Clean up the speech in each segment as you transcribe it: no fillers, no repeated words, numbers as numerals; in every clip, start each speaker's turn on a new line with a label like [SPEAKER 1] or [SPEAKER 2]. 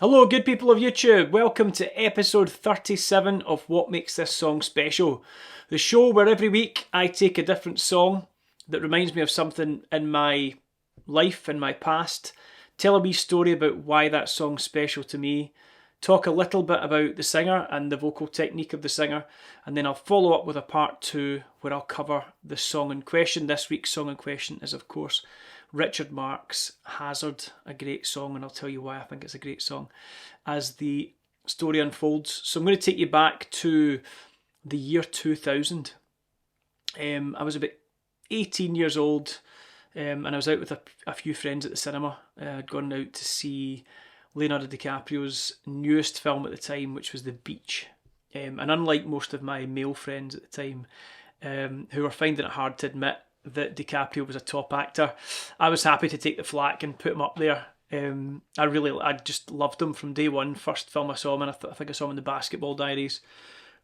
[SPEAKER 1] Hello, good people of YouTube. Welcome to episode 37 of What Makes This Song Special, the show where every week I take a different song that reminds me of something in my life, in my past, tell a wee story about why that song's special to me, talk a little bit about the singer and the vocal technique of the singer, and then I'll follow up with a part two where I'll cover the song in question. This week's song in question is, of course, Richard Marx' Hazard, a great song, and I'll tell you why I think it's a great song as the story unfolds. So I'm going to take you back to the year 2000. I was about 18 years old, and I was out with a few friends at the cinema. I'd gone out to see Leonardo DiCaprio's newest film at the time, which was The Beach. And unlike most of my male friends at the time, who were finding it hard to admit that DiCaprio was a top actor, I was happy to take the flak and put him up there. I just loved him from day one. First film I saw him in, I think I saw him in The Basketball Diaries,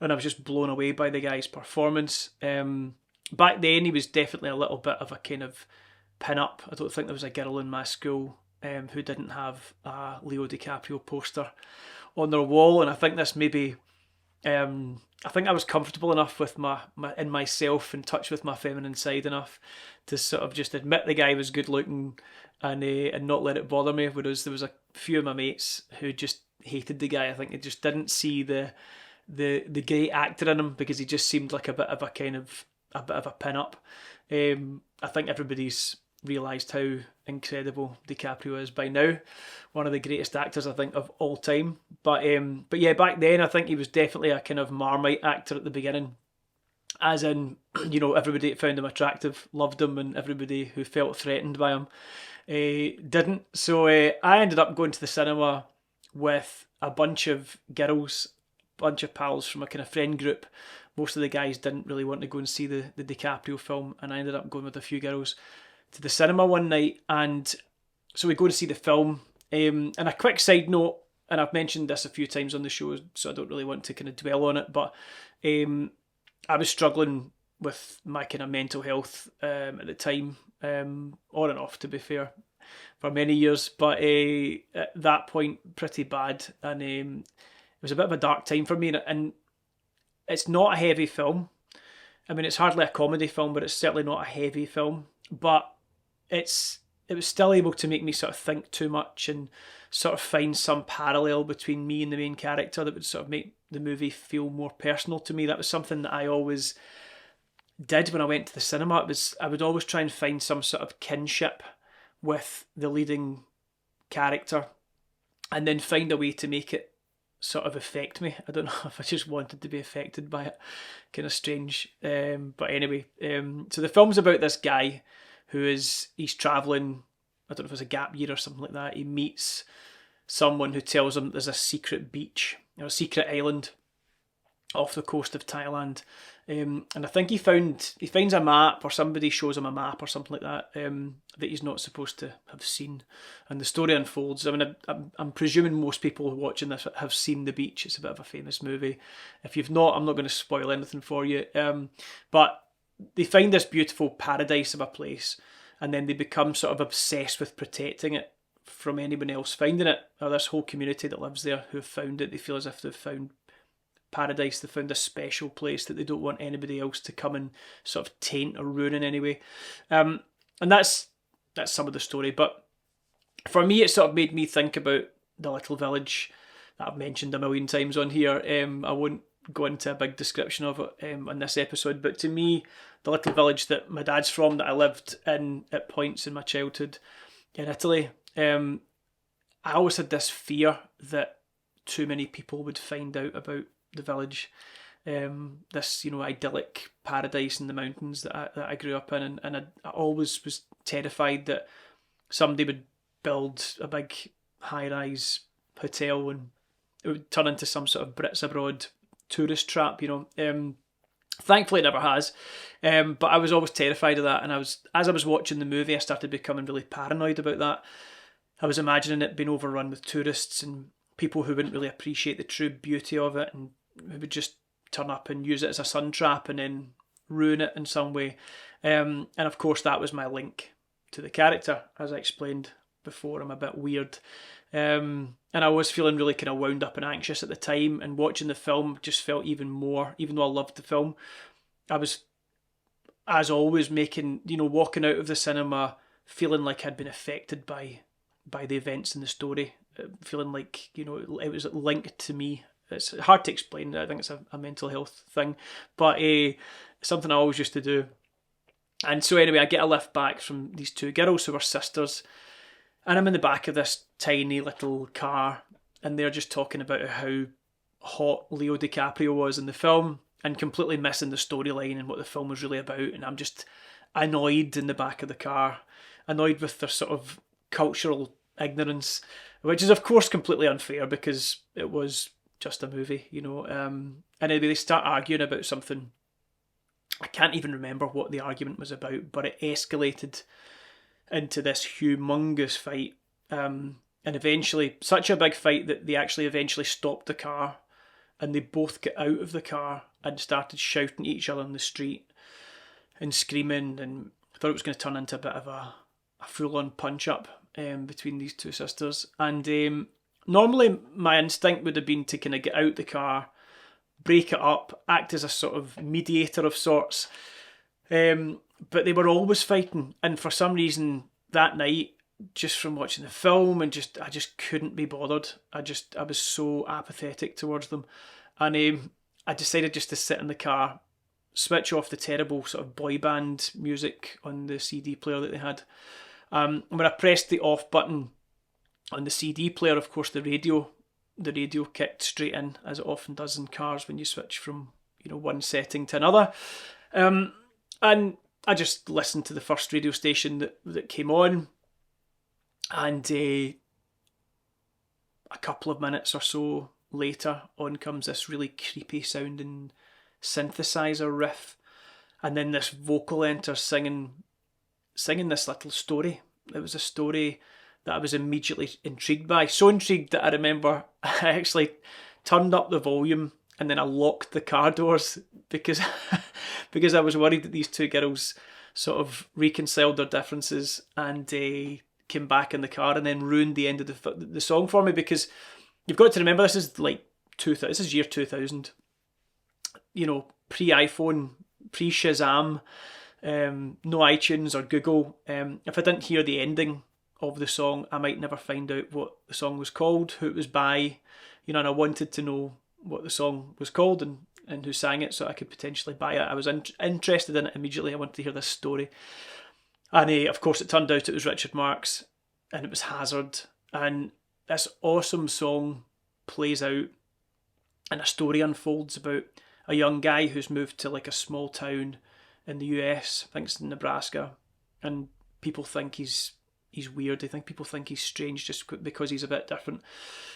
[SPEAKER 1] and I was just blown away by the guy's performance. Back then he was definitely a little bit of a kind of pin-up. I don't think there was a girl in my school who didn't have a Leo DiCaprio poster on their wall, and I think this maybe I think I was comfortable enough with in myself, in touch with my feminine side enough to sort of just admit the guy was good looking and not let it bother me. Whereas there was a few of my mates who just hated the guy. I think they just didn't see the great actor in him because he just seemed like a bit of a pin up. I think everybody's realised how incredible DiCaprio is by now. One of the greatest actors, I think, of all time. But yeah, back then I think he was definitely a kind of Marmite actor at the beginning. As in, everybody that found him attractive loved him, and everybody who felt threatened by him didn't. So I ended up going to the cinema with a bunch of girls, bunch of pals from a kind of friend group. Most of the guys didn't really want to go and see the DiCaprio film, and I ended up going with a few girls to the cinema one night. And so we go to see the film. And a quick side note, and I've mentioned this a few times on the show, so I don't really want to kind of dwell on it, but I was struggling with my kind of mental health at the time, on and off, to be fair, for many years, but at that point pretty bad, and it was a bit of a dark time for me. And it's not a heavy film. I mean, it's hardly a comedy film, but it's certainly not a heavy film. But it was still able to make me sort of think too much and sort of find some parallel between me and the main character that would sort of make the movie feel more personal to me. That was something that I always did when I went to the cinema. I would always try and find some sort of kinship with the leading character and then find a way to make it sort of affect me. I don't know if I just wanted to be affected by it. Kind of strange. But anyway, so the film's about this guy he's travelling, I don't know if it's a gap year or something like that. He meets someone who tells him there's a secret beach, a secret island off the coast of Thailand. And I think he finds a map, or somebody shows him a map or something like that, that he's not supposed to have seen. And the story unfolds. I mean, I'm presuming most people watching this have seen The Beach. It's a bit of a famous movie. If you've not, I'm not going to spoil anything for you. But they find this beautiful paradise of a place, and then they become sort of obsessed with protecting it from anyone else finding it, or this whole community that lives there who have found it. They feel as if they've found paradise. They found a special place that they don't want anybody else to come and sort of taint or ruin in any way. And that's some of the story. But for me, it sort of made me think about the little village that I've mentioned a million times on here. I won't go into a big description of it on this episode, but to me, the little village that my dad's from, that I lived in at points in my childhood in Italy, I always had this fear that too many people would find out about the village, this idyllic paradise in the mountains that I grew up in, and I always was terrified that somebody would build a big high-rise hotel and it would turn into some sort of Brits abroad tourist trap. Thankfully it never has, but I was always terrified of that, and as I was watching the movie, I started becoming really paranoid about that. I was imagining it being overrun with tourists and people who wouldn't really appreciate the true beauty of it, and who would just turn up and use it as a sun trap and then ruin it in some way. And of course that was my link to the character. As I explained before, I'm a bit weird And I was feeling really kind of wound up and anxious at the time, and watching the film just felt even more, even though I loved the film, I was, as always, walking out of the cinema feeling like I'd been affected by the events in the story, feeling like, it was linked to me. It's hard to explain. I think it's a mental health thing, but something I always used to do. And so anyway, I get a lift back from these two girls who were sisters, and I'm in the back of this tiny little car, and they're just talking about how hot Leo DiCaprio was in the film, and completely missing the storyline and what the film was really about. And I'm just annoyed in the back of the car, annoyed with their sort of cultural ignorance, which is of course completely unfair because it was just a movie, And anyway, they start arguing about something. I can't even remember what the argument was about, but it escalated into this humongous fight. And eventually, such a big fight that they actually eventually stopped the car, and they both got out of the car and started shouting at each other in the street and screaming. And I thought it was going to turn into a bit of a full-on punch-up between these two sisters. And normally my instinct would have been to kind of get out the car, break it up, act as a sort of mediator of sorts. But they were always fighting, and for some reason that night, just from watching the film, and I just couldn't be bothered. I was so apathetic towards them, and I decided just to sit in the car, switch off the terrible sort of boy band music on the CD player that they had. And when I pressed the off button on the CD player, of course the radio kicked straight in, as it often does in cars when you switch from one setting to another. And I just listened to the first radio station that came on, and a couple of minutes or so later, on comes this really creepy sounding synthesizer riff, and then this vocal enters singing this little story. It was a story that I was immediately intrigued by. So intrigued that I remember I actually turned up the volume, and then I locked the car doors because because I was worried that these two girls sort of reconciled their differences and came back in the car and then ruined the end of the song for me. Because you've got to remember, this is year 2000, pre-iPhone, pre-Shazam, no iTunes or Google. If I didn't hear the ending of the song, I might never find out what the song was called, who it was by, and I wanted to know what the song was called and who sang it so I could potentially buy it. I was interested in it immediately. I wanted to hear this story. And of course it turned out it was Richard Marx, and it was Hazard. And this awesome song plays out, and a story unfolds about a young guy who's moved to like a small town in the US, I think it's in Nebraska, and people think he's weird. People think he's strange just because he's a bit different.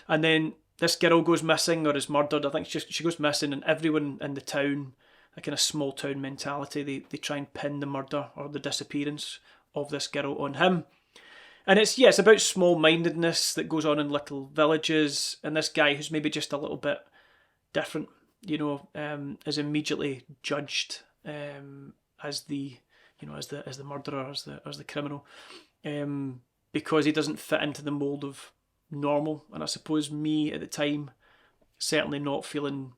[SPEAKER 1] And then this girl goes missing or is murdered. I think she goes missing, and everyone in the town, a kind of small town mentality, they try and pin the murder or the disappearance of this girl on him. And it's about small-mindedness that goes on in little villages, and this guy who's maybe just a little bit different, is immediately judged as the murderer, as the criminal, because he doesn't fit into the mold of normal. And I suppose me at the time, certainly not feeling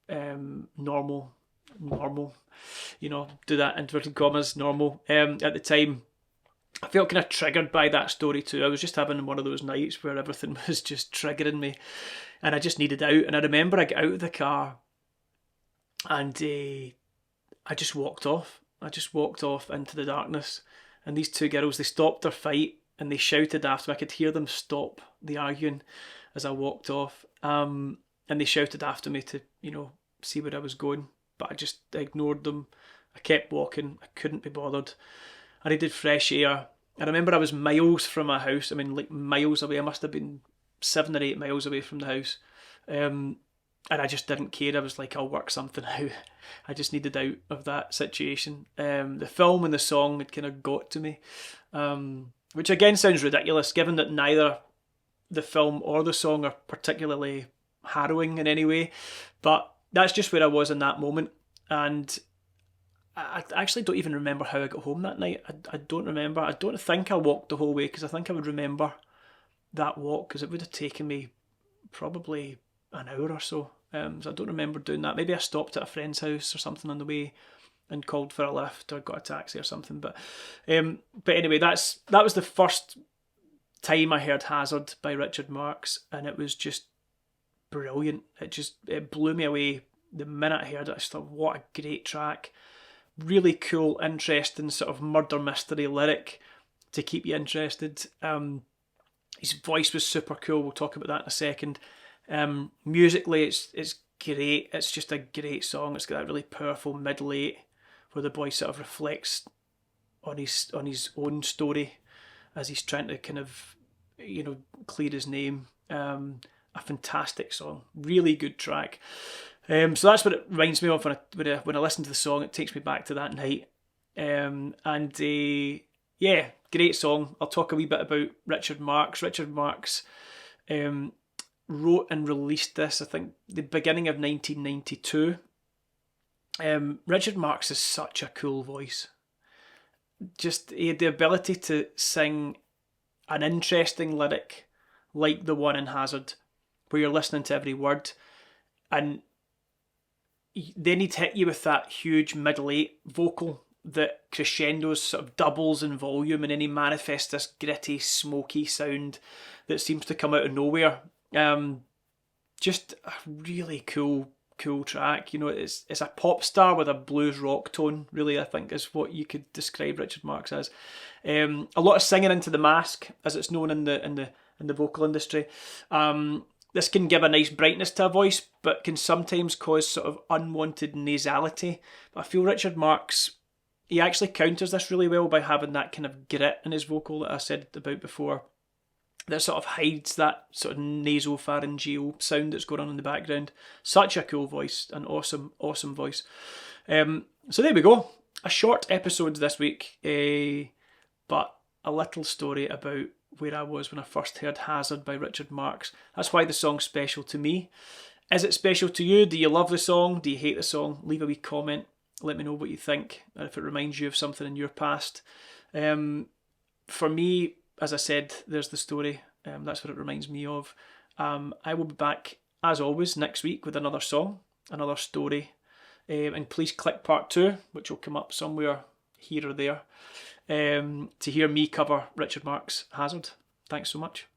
[SPEAKER 1] normal, do that inverted commas, normal, at the time, I felt kind of triggered by that story too. I was just having one of those nights where everything was just triggering me, and I just needed out. And I remember I got out of the car, and I just walked off. Into the darkness, and these two girls, they stopped their fight and they shouted after me. I could hear them stop the arguing as I walked off, and they shouted after me to see where I was going, but I just ignored them. I kept walking. I couldn't be bothered. I needed fresh air. I remember I was miles from my house. I mean, like miles away. I must have been 7 or 8 miles away from the house. And I just didn't care. I was like, I'll work something out. I just needed out of that situation. The film and the song had kind of got to me, which again sounds ridiculous given that neither the film or the song are particularly harrowing in any way. But that's just where I was in that moment. And I actually don't even remember how I got home that night. I don't remember. I don't think I walked the whole way, because I think I would remember that walk, because it would have taken me probably an hour or so. So I don't remember doing that. Maybe I stopped at a friend's house or something on the way and called for a lift or got a taxi or something. But anyway, that was the first time I heard Hazard by Richard Marx, and it was just brilliant. It blew me away the minute I heard it. I just thought, what a great track. Really cool, interesting sort of murder mystery lyric to keep you interested. His voice was super cool. We'll talk about that in a second. Musically, it's great. It's just a great song. It's got that really powerful middle eight where the boy sort of reflects on his own story as he's trying to kind of, clear his name. A fantastic song, really good track. So that's what it reminds me of when I listen to the song. It takes me back to that night. Yeah, great song. I'll talk a wee bit about Richard Marx. Richard Marx wrote and released this, I think, the beginning of 1992. Richard Marx is such a cool voice. Just he had the ability to sing an interesting lyric like the one in Hazard, where you're listening to every word, and then he'd hit you with that huge middle eight vocal that crescendos, sort of doubles in volume, and then he manifests this gritty, smoky sound that seems to come out of nowhere. Just a really cool track. It's a pop star with a blues rock tone, really, I think is what you could describe Richard Marx as. A lot of singing into the mask, as it's known in the vocal industry. This can give a nice brightness to a voice, but can sometimes cause sort of unwanted nasality. But I feel Richard Marx, he actually counters this really well by having that kind of grit in his vocal that I said about before, that sort of hides that sort of nasopharyngeal sound that's going on in the background. Such a cool voice, an awesome voice. So there we go. A short episode this week, but a little story about where I was when I first heard Hazard by Richard Marx. That's why the song's special to me. Is it special to you? Do you love the song? Do you hate the song? Leave a wee comment. Let me know what you think, and if it reminds you of something in your past. For me, as I said, there's the story. That's what it reminds me of. I will be back, as always, next week with another song, another story. And please click part 2, which will come up somewhere here or there, to hear me cover Richard Marx' Hazard. Thanks so much.